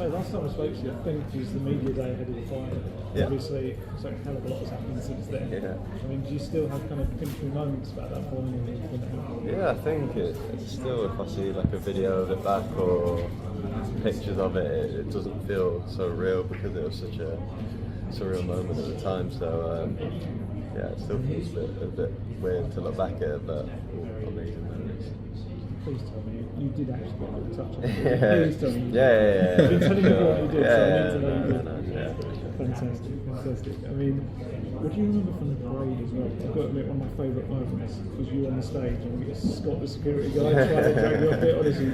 say, last time I spoke to you, I think it was the media day ahead of the final. Yeah. Obviously, so a hell of a lot has happened since then. Yeah. I mean, do you still have kind of pinching moments about that final? Yeah, I think it's still, if I see like a video of it back or pictures of it, it doesn't feel so real because it was such a surreal moment at the time. So yeah, it still feels a bit weird to look back at it, but amazing memories. Please tell me you did actually get a little touch on it. Yeah. Please tell me you did. Yeah. I've been telling you what you did, so I need to know you did. Yeah. Fantastic. I mean, what do you remember from the parade as well? I've got to admit, one of my favourite moments was you on the stage and we get Scott, the security guy, trying to drag you off it. Honestly,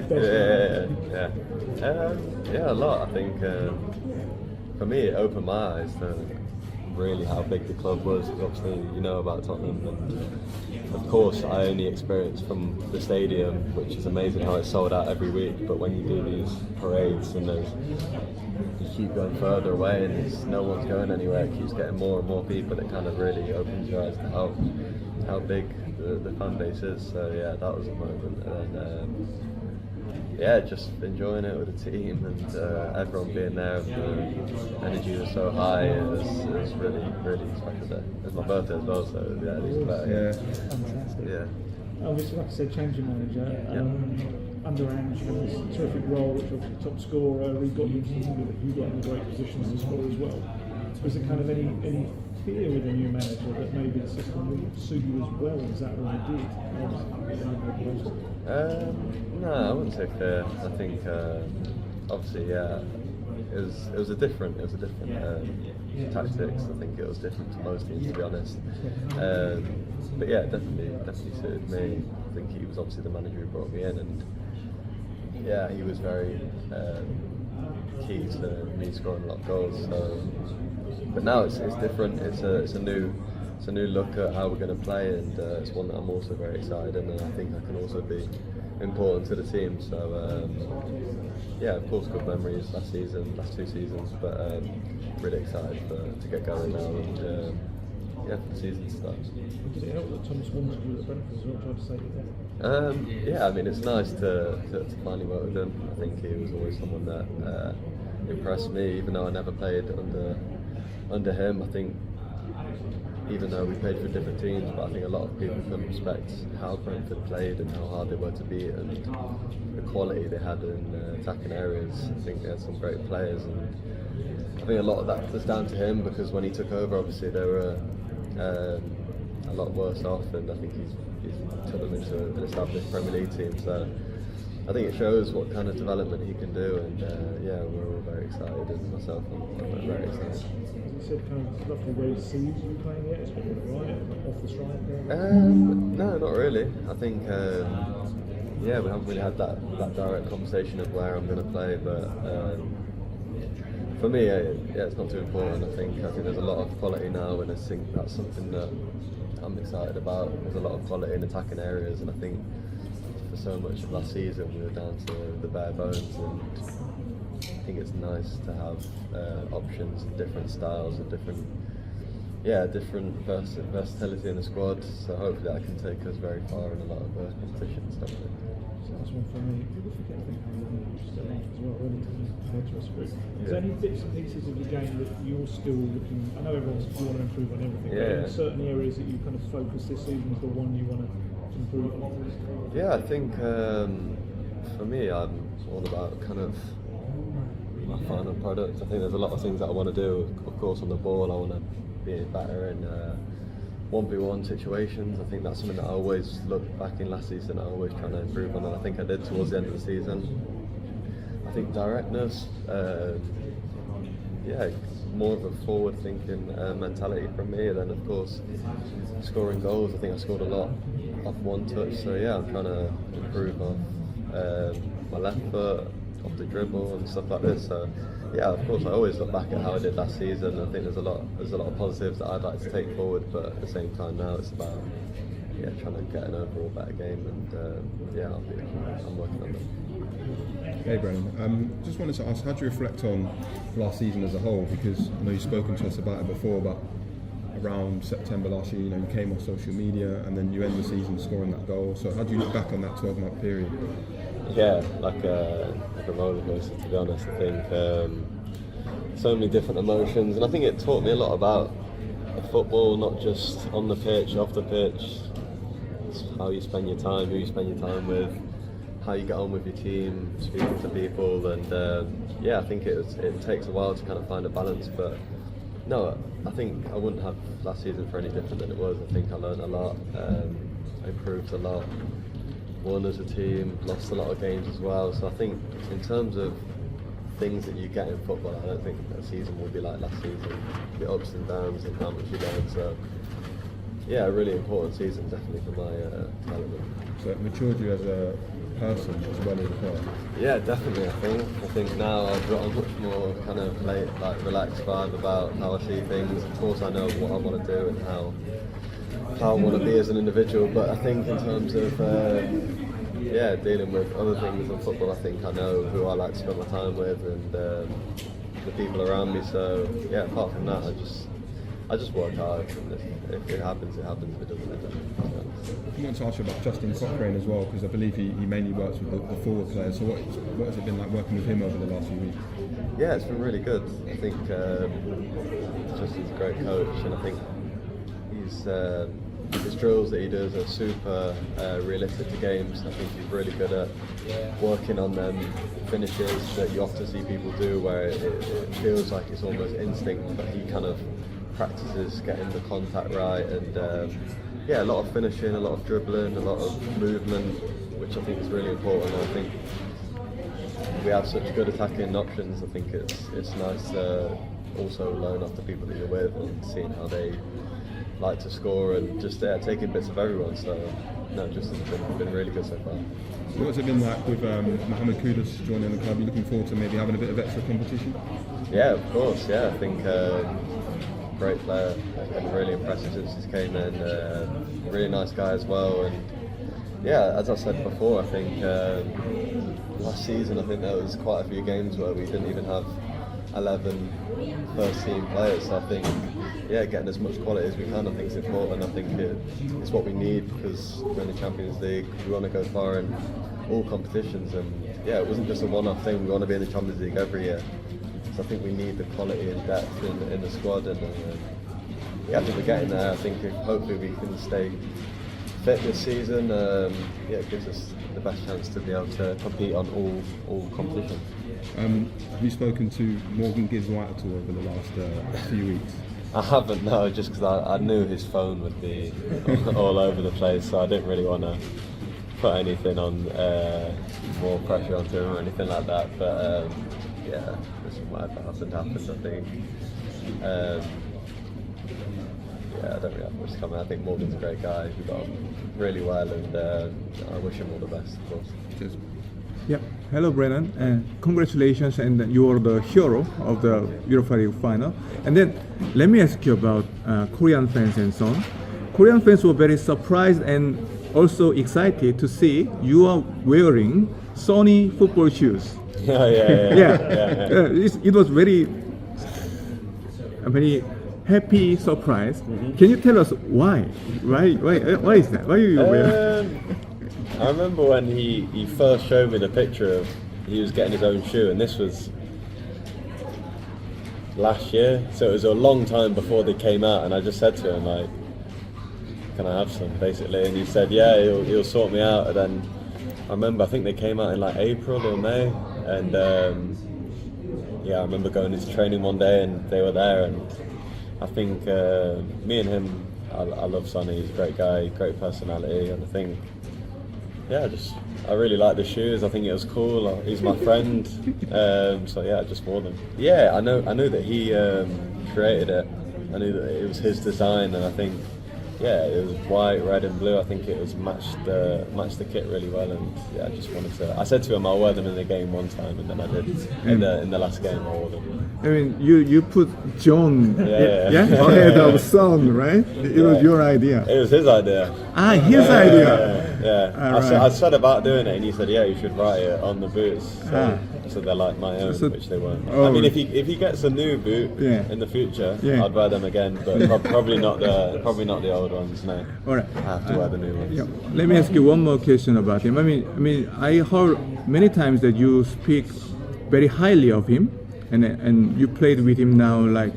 Yeah, a lot. I think for me, it opened my eyes to really how big the club was. Obviously, you know about Tottenham, and of course, I only experienced from the stadium, which is amazing how it's sold out every week. But when you do these parades and you keep going further away and no one's going anywhere, it keeps getting more and more people. It kind of really opens your eyes to how big the fan base is. So yeah, that was a moment. And yeah, just enjoying it with the team and everyone being there. The energy was so high. It was really, really special day. It was my birthday as well, so yeah, it was better. Yeah. Fantastic. Yeah. Obviously, like I said, changing manager. Under Ange, you had this terrific role, which was top scorer. He got you in great positions to score as well. Was there kind of any fear with a new manager that maybe the system wouldn't suit you as well as that one did? No, I wouldn't say fair. I think obviously, yeah, it was a different tactics. I think it was different to most teams, to be honest. But yeah, definitely suited me. I think he was obviously the manager who brought me in, and yeah, he was very key to me scoring a lot of goals. So, but now it's different. It's a new look at how we're going to play, and it's one that I'm also very excited in, and I think I can also be important to the team. So yeah, of course, good memories last two seasons, but really excited to get going now and yeah, for the season to start. Did it help that Thomas wanted you at Brentford as well? Trying to say that. Yeah, I mean, it's nice to finally work with him. I think he was always someone that impressed me, even though I never played under him. I think even though we played for different teams, but I think a lot of people can respect how Brentford played and how hard they were to beat and the quality they had in attacking areas. I think they had some great players, and I think a lot of that was down to him because when he took over, obviously they were a lot worse off, and I think he's took them into an established Premier League team. So I think it shows what kind of development he can do, and yeah, we're all very excited, and myself, I'm very excited. You said kind of roughly where you see you playing yet? Is it right off the strike there? No, not really. I think yeah, we haven't really had that direct conversation of where I'm going to play, but for me, yeah, it's not too important. I think there's a lot of quality now, and I think that's something that I'm excited about. There's a lot of quality in attacking areas, and I think for so much of last season we were down to the bare bones, and I think it's nice to have options and different styles and different versatility in the squad. So hopefully that can take us very far in a lot of competitions. Definitely. Last one for me. People forget I think how just as well. Is there any bits and pieces of the game that you're still looking? I know you want to improve on everything. Yeah. But in certain areas that you kind of focus this season is the one you want to improve on. Yeah, I think for me, I'm all about kind of my final product. I think there's a lot of things that I want to do. Of course, on the ball, I want to be better in 1v1 situations. I think that's something that I always look back in last season. I always trying to improve on, and I think I did towards the end of the season. I think directness, yeah, more of a forward-thinking mentality from me. And then, of course, scoring goals. I think I scored a lot off one touch. So yeah, I'm trying to improve on my left foot, off the dribble and stuff like this. So yeah, of course, I always look back at how I did last season. I think there's a lot of positives that I'd like to take forward, but at the same time now it's about trying to get an overall better game, and yeah, I'm working on that. Hey Brennan, just wanted to ask, how do you reflect on last season as a whole? Because I know you've spoken to us about it before, but around September last year, you came off social media and then you end the season scoring that goal. So how do you look back on that 12-month period? Yeah, like a roller coaster, to be honest. I think so many different emotions, and I think it taught me a lot about football, not just on the pitch, off the pitch. It's how you spend your time, who you spend your time with, how you get on with your team, speaking to people, and yeah, I think it takes a while to kind of find a balance. But no, I think I wouldn't have last season for any different than it was. I think I learned a lot, improved a lot, won as a team, lost a lot of games as well. So I think in terms of things that you get in football, I don't think a season will be like last season. The ups and downs and how much you learn. So yeah, a really important season definitely for my development. So it matured you as a person as well as a player. Yeah, definitely. I think now I've got a much more kind of relaxed vibe about how I see things. Of course, I know what I want to do and how I want to be as an individual. But I think in terms of dealing with other things in football, I think I know who I like to spend my time with and the people around me. So yeah, apart from that, I just work hard. And if it happens, it happens. If it doesn't, it doesn't. I want to ask you about Justin Cochrane as well, because I believe he mainly works with the forward players. So what has it been like working with him over the last few weeks? Yeah, it's been really good. I think Justin's a great coach, and I think his drills that he does are super realistic to games. I think he's really good at working on them finishes that you often see people do, where it feels like it's almost instinct, but he kind of practices getting the contact right, and a lot of finishing, a lot of dribbling, a lot of movement, which I think is really important. I think we have such good attacking options. I think it's nice to also learn off the people that you're with and seeing how they like to score and just taking bits of everyone. So no, just been really good so far. So what's it been like with Mohamed Kudus joining the club? Are you looking forward to maybe having a bit of extra competition? Yeah, of course. Yeah, I think great player. Been really impressive since he came in. Really nice guy as well. And yeah, as I said before, I think last season I think there was quite a few games where we didn't even have 11 first team players. So I think getting as much quality as we can, I think is important. I think it's what we need because we're in the Champions League. We want to go far in all competitions, and it wasn't just a one-off thing. We want to be in the Champions League every year. So I think we need the quality and depth in the squad, and I think we're getting there. I think hopefully we can stay fit this season. It gives us the best chance to be able to compete on all competitions. Have you spoken to Morgan Gibbs White at all over the last few weeks? I haven't, no, just because I knew his phone would be all over the place, so I didn't really want to put anything on, more pressure onto him or anything like that. But whatever happened, I think. I don't really have much to comment. I think Morgan's a great guy. He got on really well, and I wish him all the best, of course. Cheers. Yeah. Hello, Brennan, and congratulations! And you are the hero of the Europa League final. And then let me ask you about Korean fans and so on. Korean fans were very surprised and also excited to see you are wearing Sony football shoes. Yeah. It was very happy surprise. Mm-hmm. Can you tell us why? Why is that? Why you wear? I remember when he first showed me the picture of he was getting his own shoe, and this was last year, so it was a long time before they came out, and I just said to him, like, can I have some, basically, and he said yeah, he'll sort me out. And then I remember I think they came out in like April or May, and I remember going into training one day and they were there, and I think me and him, I love Sonny. He's a great guy, great personality, and I think I really like the shoes. I think it was cool. He's my friend, so I just wore them. Yeah, I knew that he created it. I knew that it was his design, and I think it was white, red, and blue. I think it was matched the kit really well, and I just wanted to. I said to him I'll wear them in the game one time, and then I did. In the last game I wore them. I mean, you put John ahead of Son, right? It was your idea. It was his idea. Ah, his idea. Yeah. All right. I said about doing it, and he said, "Yeah, you should write it on the boots." So they're like my own, So- which they weren't. oh. I mean, if he gets a new boot Yeah. in the future, Yeah. I'd wear them again, but probably not the old ones. No, All right. I have to wear the new ones. Yeah. Let me ask you one more question about him. I mean, I heard many times that you speak very highly of him, and you played with him now like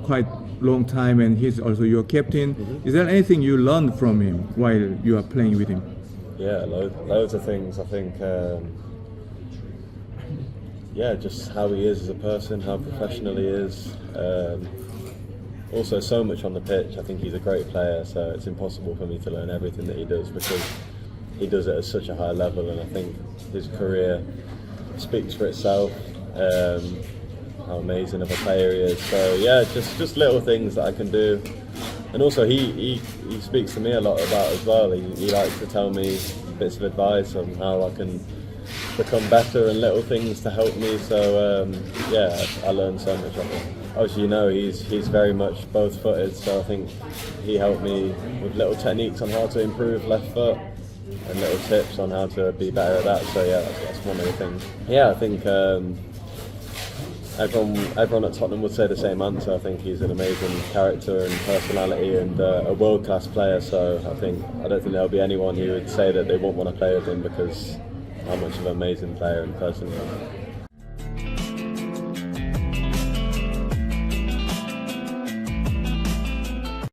quite long time, and he's also your captain. Is there anything you learned from him while you are playing with him? Yeah, loads of things. I think, yeah, just how he is as a person, how professional he is. Also, so much on the pitch. I think he's a great player, so it's impossible for me to learn everything that he does because he does it at such a high level, and I think his career speaks for itself. How amazing of a player he is. So yeah, just little things that I can do. And also he speaks to me a lot about as well. He likes to tell me bits of advice on how I can become better and little things to help me. So yeah, I learned so much of him. Obviously, you know, he's very much both-footed, so I think he helped me with little techniques on how to improve left foot and little tips on how to be better at that. So yeah, that's one of the things. Yeah, I think everyone at Tottenham would say the same answer. I think he's an amazing character and personality and a world-class player. So I don't think there'll be anyone who would say that they won't want to play with him because how much of an amazing player and person he is.